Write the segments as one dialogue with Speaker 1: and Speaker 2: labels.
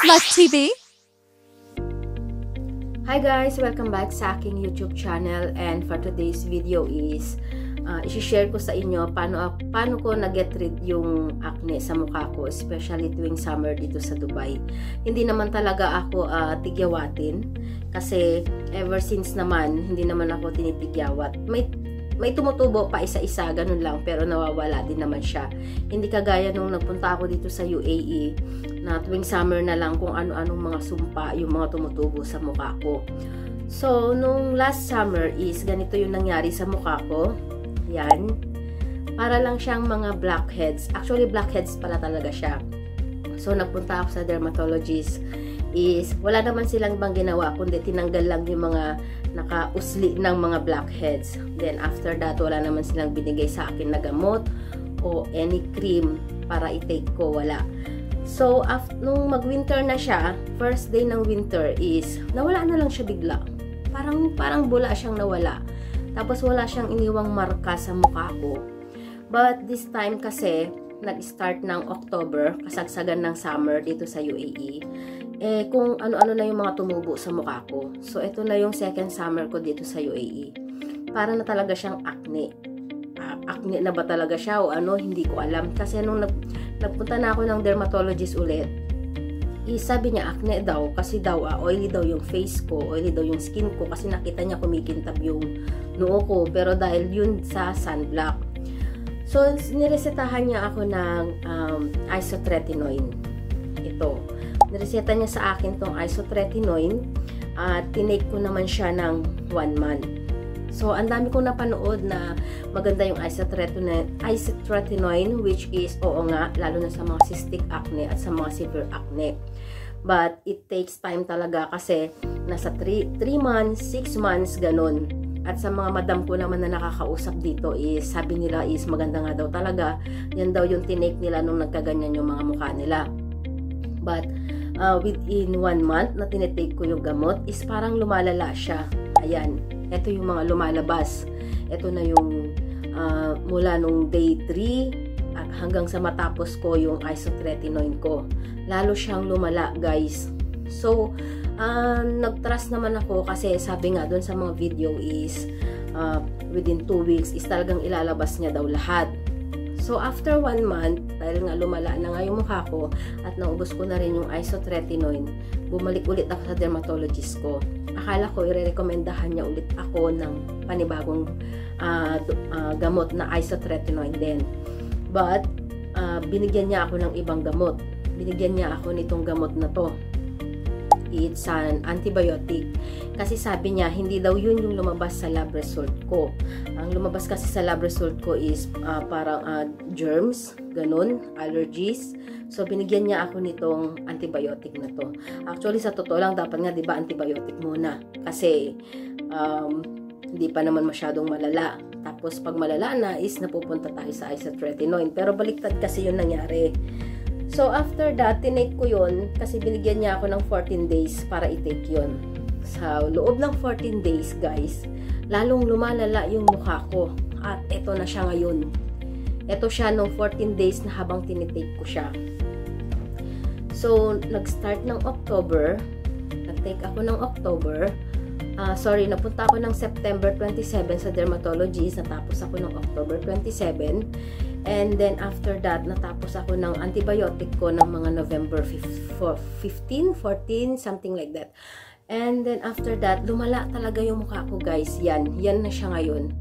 Speaker 1: Lush TV.
Speaker 2: Hi guys! Welcome back sa aking YouTube channel, and for today's video is i-share ko sa inyo paano ko na-get rid yung acne sa mukha ko, especially tuwing summer dito sa Dubai. Hindi naman talaga ako tigyawatin kasi ever since naman hindi naman ako tinitigyawat. May tumutubo pa isa-isa, ganun lang, pero nawawala din naman siya. Hindi kagaya nung nagpunta ako dito sa UAE na tuwing summer na lang kung ano-anong mga sumpa yung mga tumutubo sa mukha ko. So, nung last summer is ganito yung nangyari sa mukha ko. Yan. Para lang siyang mga blackheads. Actually, blackheads pala talaga siya. So, nagpunta ako sa dermatologist. Is wala naman silang bang ginawa kundi tinanggal lang yung mga nakausli ng mga blackheads. Then after that, wala naman silang binigay sa akin na gamot o any cream para i-take ko, wala. So nung mag-winter na siya, first day ng winter is nawala na lang siya bigla. Parang bula siyang nawala. Tapos wala siyang iniwang marka sa mukha ko. But this time kasi nag-start ng October, kasagsagan ng summer dito sa UAE. Kung ano-ano na yung mga tumubo sa mukha ko. So, ito na yung second summer ko dito sa UAE. Para na talaga siyang acne. Acne na ba talaga siya o ano, hindi ko alam. Kasi nung nagpunta na ako ng dermatologist ulit, sabi niya acne daw. Kasi daw, oily daw yung face ko, oily daw yung skin ko. Kasi nakita niya kumikintab yung noo ko. Pero dahil yun sa sunblock. So, niresetahan niya ako ng isotretinoin. Ito. Nireseta niya sa akin tong isotretinoin at tinake ko naman siya ng 1 month. So, ang dami kong napanood na maganda yung isotretinoin, which is, oo nga, lalo na sa mga cystic acne at sa mga severe acne. But, it takes time talaga kasi nasa 3 months, 6 months, ganun. At sa mga madam ko naman na nakakausap dito is, sabi nila is maganda nga daw talaga. Yan daw yung tinake nila nung nagkaganyan yung mga mukha nila. But, within 1 month na tinitake ko yung gamot is parang lumalala siya. Ayan, ito yung mga lumalabas. Ito na yung mula nung day 3 at hanggang sa matapos ko yung isotretinoin ko. Lalo siyang lumala, guys. So, nag-trust naman ako kasi sabi nga dun sa mga video is within 2 weeks is talagang ilalabas niya daw lahat. So, after 1 month, dahil nga lumala na nga yung mukha ko at naubos ko na rin yung isotretinoin, bumalik ulit ako sa dermatologist ko. Akala ko irerekomendahan niya ulit ako ng panibagong gamot na isotretinoin din. But, binigyan niya ako ng ibang gamot. Binigyan niya ako nitong gamot na to. It's an antibiotic. Kasi sabi niya, hindi daw yun yung lumabas sa lab result ko. Ang lumabas kasi sa lab result ko is parang germs, ganun, allergies. So, binigyan niya ako nitong antibiotic na to. Actually, sa totoo lang, dapat nga, diba, antibiotic muna. Kasi, hindi pa naman masyadong malala. Tapos, pag malala na, is napupunta tayo sa isotretinoin. Pero, baliktad kasi yun nangyari. So, after that, tinake ko yun kasi binigyan niya ako ng 14 days para i-take yun. Sa loob ng 14 days, guys, lalong lumalala yung mukha ko. At ito na siya ngayon. Ito siya nung 14 days na habang tinitake ko siya. So, nag-start ng October. Nag-take ako ng October. Napunta ako ng September 27 sa dermatologist. Natapos ako ng October 27. And then, after that, natapos ako ng antibiotic ko ng mga November 15, 14, something like that. And then, after that, lumala talaga yung mukha ko, guys. Yan na siya ngayon.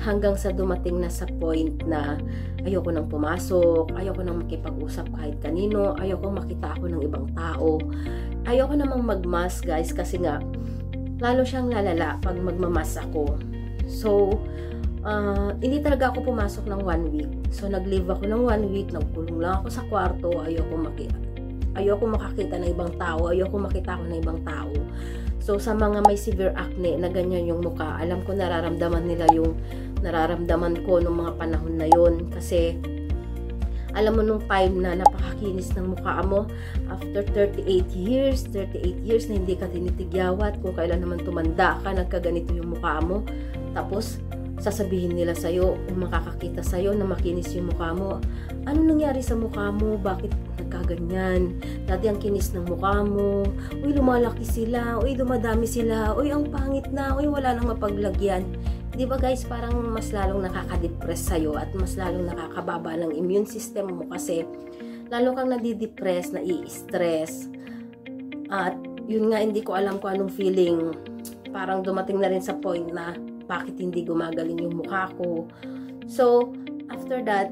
Speaker 2: Hanggang sa dumating na sa point na ayoko nang pumasok, ayoko nang makipag-usap kahit kanino, ayoko makita ako ng ibang tao. Ayoko namang mag-mask, guys, kasi nga, lalo siyang lalala pag magmamas ako. So, hindi talaga ako pumasok ng 1 week. So, nag-leave ako ng 1 week, nagkulong lang ako sa kwarto, ayoko makakita ng ibang tao, ayoko makita ako ng ibang tao. So, sa mga may severe acne na ganyan yung mukha, alam ko nararamdaman nila yung nararamdaman ko nung mga panahon na yun. Kasi, alam mo nung time na napakakinis ng mukha mo, after 38 years na hindi ka tinitigyawat, kung kailan naman tumanda ka, nagkaganito yung mukha mo, tapos, sasabihin nila sa'yo, o makakakita sa'yo na makinis yung mukha mo. Ano nangyari sa mukha mo? Bakit nagkaganyan. Dati ang kinis ng mukha mo. Uy, lumalaki sila. Uy, dumadami sila. Uy, ang pangit na. Uy, wala nang mapaglagyan. Di ba guys, parang mas lalong nakaka-depress sa'yo at mas lalong nakakababa ng immune system mo kasi lalo kang nadidepress, nai-stress. At yun nga, hindi ko alam kung anong feeling. Parang dumating na rin sa point na bakit hindi gumagaling yung mukha ko. So, after that,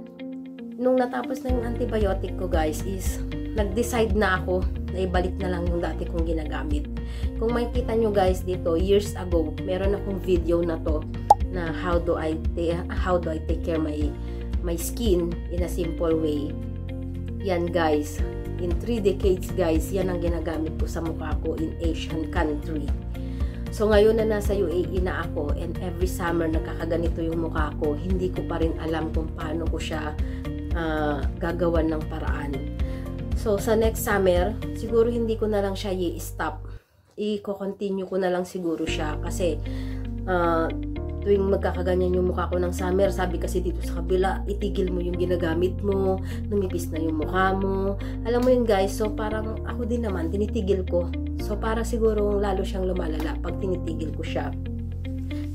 Speaker 2: nung natapos na yung antibiotic ko guys is nag-decide na ako na ibalik na lang yung dati kong ginagamit. Kung makikita nyo guys dito, years ago, meron akong video na to na how do I take care my skin in a simple way. Yan guys, in 3 decades guys, yan ang ginagamit ko sa mukha ko in Asian country. So ngayon na nasa UAE na ako and every summer nagkakaganito yung mukha ko, hindi ko pa rin alam kung paano ko siya gagawan ng paraan. So sa next summer, siguro hindi ko na lang siya i-stop. I-continue ko na lang siguro siya kasi tuwing magkakaganyan yung mukha ko ng summer, sabi kasi dito sa kabila, itigil mo yung ginagamit mo, numipis na yung mukha mo. Alam mo yun guys, so parang ako din naman, tinitigil ko. So para siguro lalo siyang lumalala pag tinitigil ko siya.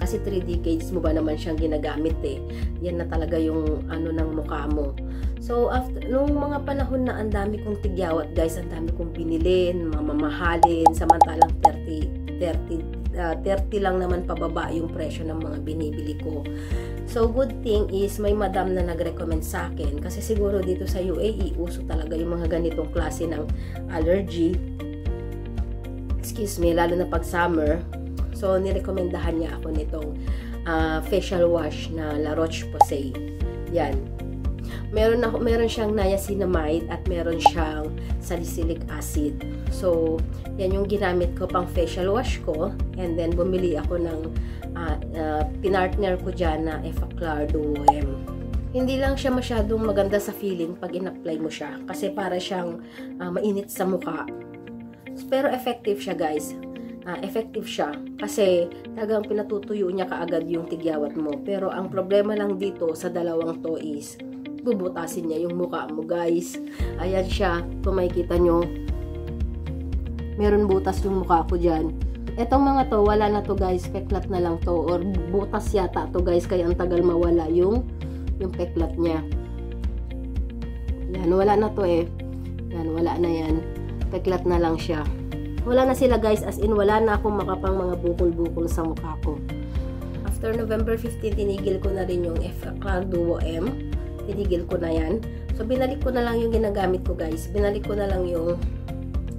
Speaker 2: Kasi 3 decades mo ba naman siyang ginagamit eh. Yan na talaga yung ano ng mukha mo. So after, nung mga panahon na ang dami kong tigyawat guys, ang dami kong binilin, mamahalin, samantalang 30 lang naman pababa yung presyo ng mga binibili ko. So good thing is may madam na nag-recommend sa akin kasi siguro dito sa UAE uso talaga yung mga ganitong klase ng allergy. Excuse me, lalo na pag summer. So nirekomendahan niya ako nitong facial wash na La Roche-Posay. Yan. Meron siyang niacinamide at meron siyang salicylic acid. So, yan yung ginamit ko pang facial wash ko. And then, bumili ako ng pinartner ko dyan na Effaclar Duo M. Hindi lang siya masyadong maganda sa feeling pag in-apply mo siya. Kasi para siyang mainit sa mukha. Pero effective siya guys. Effective siya. Kasi talagang pinatutuyo niya kaagad yung tigyawat mo. Pero ang problema lang dito sa dalawang to is bubutasin niya yung mukha mo guys. Ayan siya. Kung makikita nyo, meron butas yung mukha ko dyan. Etong mga to, wala na to guys. Peklat na lang to. Or butas yata to guys. Kaya ang tagal mawala yung peklat niya. Yan, wala na to eh. Yan, wala na yan. Peklat na lang siya. Wala na sila guys. As in, wala na akong makapang mga bukol-bukol sa mukha ko. After November 15, tinigil ko na rin yung Effaclar Duo M. Tinigil ko na yan. So, binalik ko na lang yung ginagamit ko guys. Binalik ko na lang yung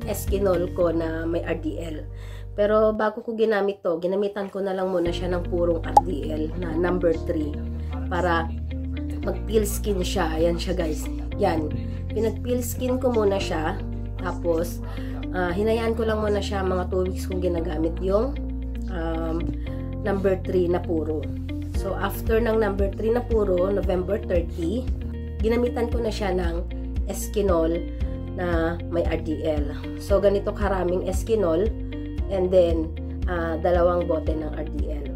Speaker 2: Eskinol ko na may RDL. Pero bago ko ginamit to, ginamitan ko na lang muna siya ng purong RDL na number 3 para mag-peel skin siya. Ayan siya guys. Yan. Pinag-peel skin ko muna siya. Tapos, hinayaan ko lang muna siya mga 2 weeks kong ginagamit yung number 3 na puro. So, after ng number 3 na puro, November 30, ginamitan ko na siya ng Eskinol na may RDL. So, ganito karaming Eskinol and then, 2 bote ng RDL.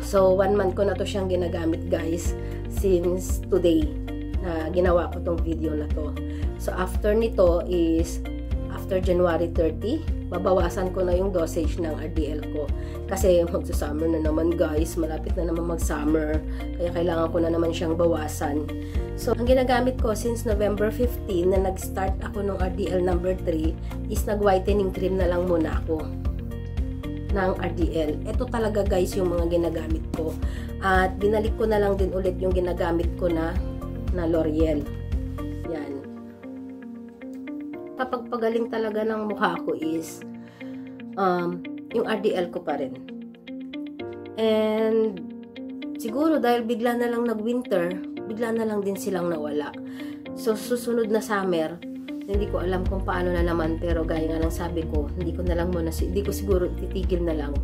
Speaker 2: So, 1 month ko na to siyang ginagamit guys since today na ginawa ko tong video na to. So, after nito is after January 30, babawasan ko na yung dosage ng RDL ko. Kasi magsa-summer na naman guys, malapit na naman mag-summer. Kaya kailangan ko na naman siyang bawasan. So, ang ginagamit ko since November 15 na nag-start ako ng RDL number 3 is nag-whitening cream na lang muna ako ng RDL. Ito talaga guys yung mga ginagamit ko. At binalik ko na lang din ulit yung ginagamit ko na L'Oreal. Yan. Kapagpagaling talaga ng mukha ko is yung RDL ko pa rin. And siguro dahil bigla na lang nag-winter, bigla na lang din silang nawala. So susunod na summer, hindi ko alam kung paano na naman, pero gaya nga ng sabi ko, hindi ko siguro titigil na lang.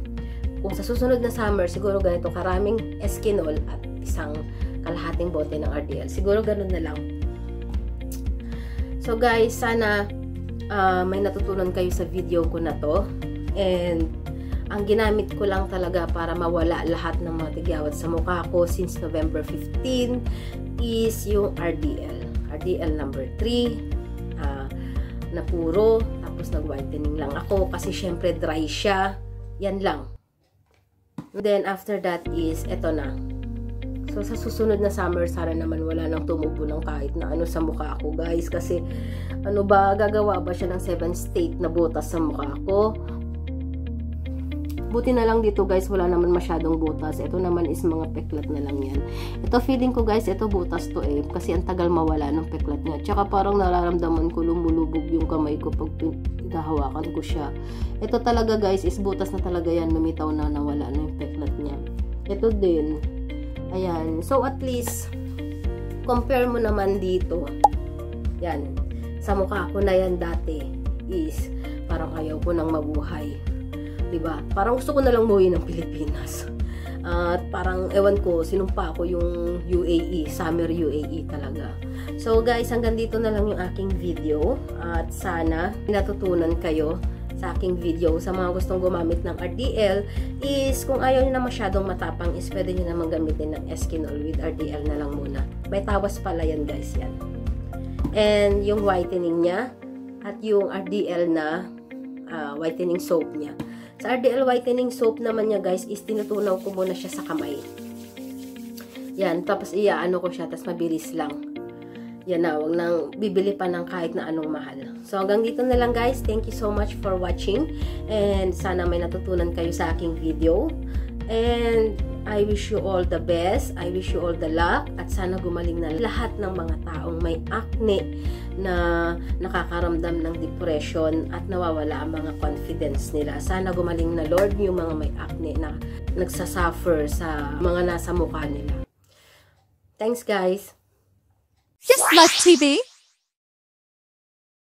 Speaker 2: Kung sa susunod na summer, siguro ganito karaming Eskinol at isang kalahating bote ng RDL. Siguro ganun na lang. So guys, sana may natutunan kayo sa video ko na to. And ang ginamit ko lang talaga para mawala lahat ng mga tigyawat sa mukha ko since November 15 is yung RDL. RDL number 3. na puro, tapos nag-whitening lang ako kasi syempre dry siya. Yan lang. Then after that is eto na. So, sa susunod na summer, sana naman wala nang tumubo ng kahit na ano sa mukha ko, guys. Kasi, ano ba, gagawa ba siya ng 7 state na butas sa mukha ko? Buti na lang dito, guys, wala naman masyadong butas. Ito naman is mga peklat na lang yan. Ito, feeling ko, guys, ito butas to eh. Kasi ang tagal mawala ng peklat niya. Tsaka parang nararamdaman ko lumulubog yung kamay ko pag pinahawakan ko siya. Ito talaga, guys, is butas na talaga yan. Lumitaw na nawala na yung peklat niya. Ito din. Ayan. So, at least, compare mo naman dito. Yan. Sa mukha ko na yan dati is parang ayaw ko nang mabuhay. Diba? Parang gusto ko na lang umuwi ng Pilipinas. At parang, ewan ko, sinumpa ko yung UAE. Summer UAE talaga. So, guys, hanggang dito na lang yung aking video. At sana, natutunan kayo sa aking video. Sa mga gustong gumamit ng RDL is kung ayaw nyo na masyadong matapang is pwede nyo naman gamitin ng Eskinol with RDL na lang muna. May tawas pala yan, guys, yan. And yung whitening niya at yung RDL na whitening soap niya. Sa RDL whitening soap naman niya, guys, is tinutunaw ko muna siya sa kamay. Yan, tapos iaano ko siya, tapos mabilis lang. Yan na, huwag nang bibili pa ng kahit na anong mahal. So, hanggang dito na lang, guys. Thank you so much for watching. And sana may natutunan kayo sa aking video. And I wish you all the best. I wish you all the luck. At sana gumaling na lahat ng mga taong may acne na nakakaramdam ng depression at nawawala ang mga confidence nila. Sana gumaling na, Lord, yung mga may acne na nagsasuffer sa mga nasa mukha nila. Thanks, guys.
Speaker 1: Just Love TV.